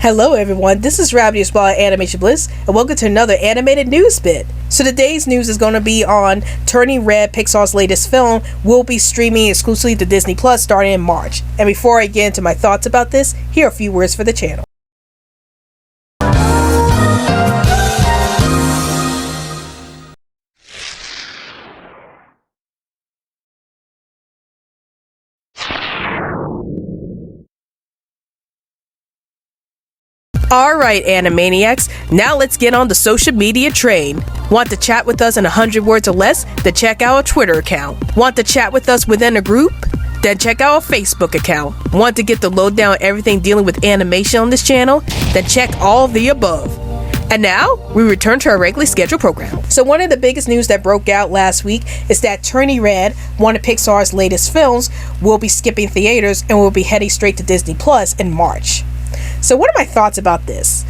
Hello everyone, this is Rabbit Animation Bliss, and welcome to another animated news bit. So today's news is going to be on Turning Red, Pixar's latest film, will be streaming exclusively to Disney Plus starting in March. And before I get into my thoughts about this, here are a few words for the channel. Alright Animaniacs, now let's get on the social media train. Want to chat with us in 100 words or less? Then check out our Twitter account. Want to chat with us within a group? Then check out our Facebook account. Want to get the lowdown on everything dealing with animation on this channel? Then check all of the above. And now, we return to our regularly scheduled program. So one of the biggest news that broke out last week is that Turning Red, one of Pixar's latest films, will be skipping theaters and will be heading straight to Disney Plus in March. So what are my thoughts about this?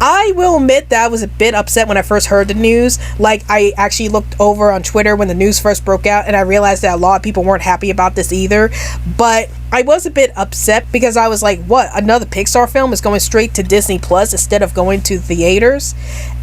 I will admit that I was a bit upset when I first heard the news. Like, I actually looked over on Twitter when the news first broke out and I realized that a lot of people weren't happy about this either. But I was a bit upset because I was like, what? Another Pixar film is going straight to Disney Plus instead of going to theaters?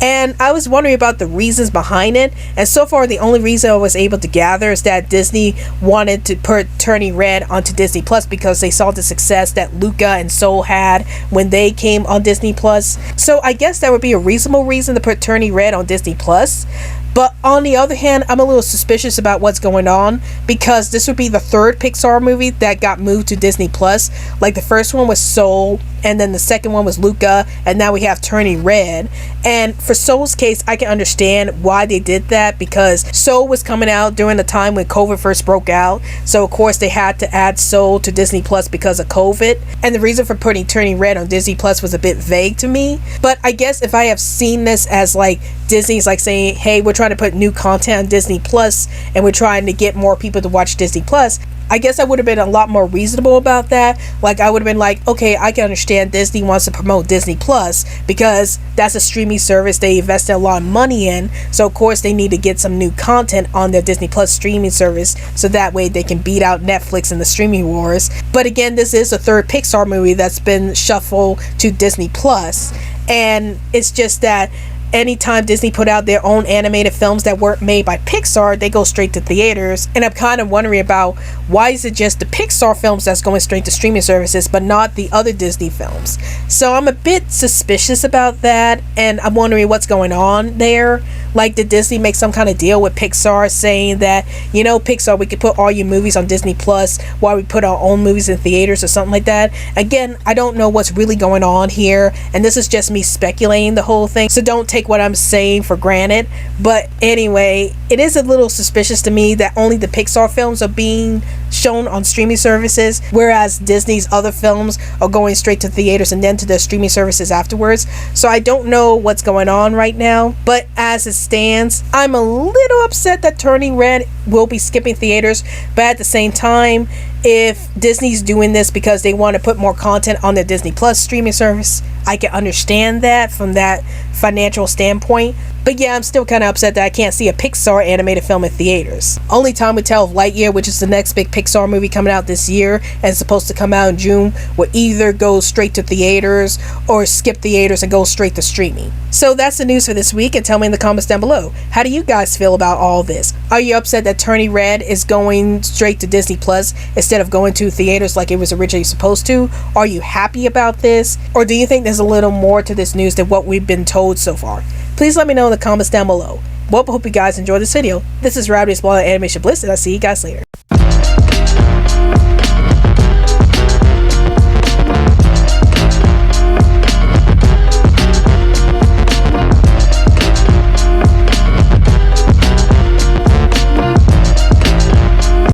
And I was wondering about the reasons behind it. And so far, the only reason I was able to gather is that Disney wanted to put Turning Red onto Disney Plus because they saw the success that Luca and Soul had when they came on Disney Plus. So I guess that would be a reasonable reason to put Turning Red on Disney Plus. But on the other hand, I'm a little suspicious about what's going on because this would be the third Pixar movie that got moved to Disney Plus. Like, the first one was Soul, and then the second one was Luca, and now we have Turning Red. And for Soul's case, I can understand why they did that because Soul was coming out during the time when COVID first broke out. So of course they had to add Soul to Disney Plus because of COVID. And the reason for putting Turning Red on Disney Plus was a bit vague to me. But I guess if I have seen this as like Disney's like saying, hey, we're trying to put new content on Disney Plus and we're trying to get more people to watch Disney Plus, I guess I would have been a lot more reasonable about that. Like, I would have been like, okay, I can understand Disney wants to promote Disney Plus because that's a streaming service they invested a lot of money in. So of course they need to get some new content on their Disney Plus streaming service so that way they can beat out Netflix in the streaming wars. But again, this is the third Pixar movie that's been shuffled to Disney Plus, and it's just that anytime Disney put out their own animated films that weren't made by Pixar, they go straight to theaters. And I'm kind of wondering about why is it just the Pixar films that's going straight to streaming services but not the other Disney films. So I'm a bit suspicious about that, and I'm wondering what's going on there. Like, did Disney make some kind of deal with Pixar saying that, you know, Pixar, we could put all your movies on Disney Plus while we put our own movies in theaters or something like that? Again, I don't know what's really going on here, and this is just me speculating the whole thing, so don't take what I'm saying for granted. But anyway, it is a little suspicious to me that only the Pixar films are being shown on streaming services, whereas Disney's other films are going straight to theaters and then to their streaming services afterwards. So I don't know what's going on right now, but as it stands, I'm a little upset that Turning Red will be skipping theaters. But at the same time, if Disney's doing this because they want to put more content on their Disney Plus streaming service, I can understand that from that financial standpoint. But yeah, I'm still kind of upset that I can't see a Pixar animated film in theaters. Only time will tell if Lightyear, which is the next big Pixar movie coming out this year and supposed to come out in June, will either go straight to theaters or skip theaters and go straight to streaming. So that's the news for this week, and tell me in the comments down below, how do you guys feel about all this? Are you upset that Turning Red is going straight to Disney Plus instead of going to theaters like it was originally supposed to? Are you happy about this? Or do you think there's a little more to this news than what we've been told so far? Please let me know in the comments down below. Well, I hope you guys enjoyed this video. This is Rabbit Animation Bliss, and I'll see you guys later.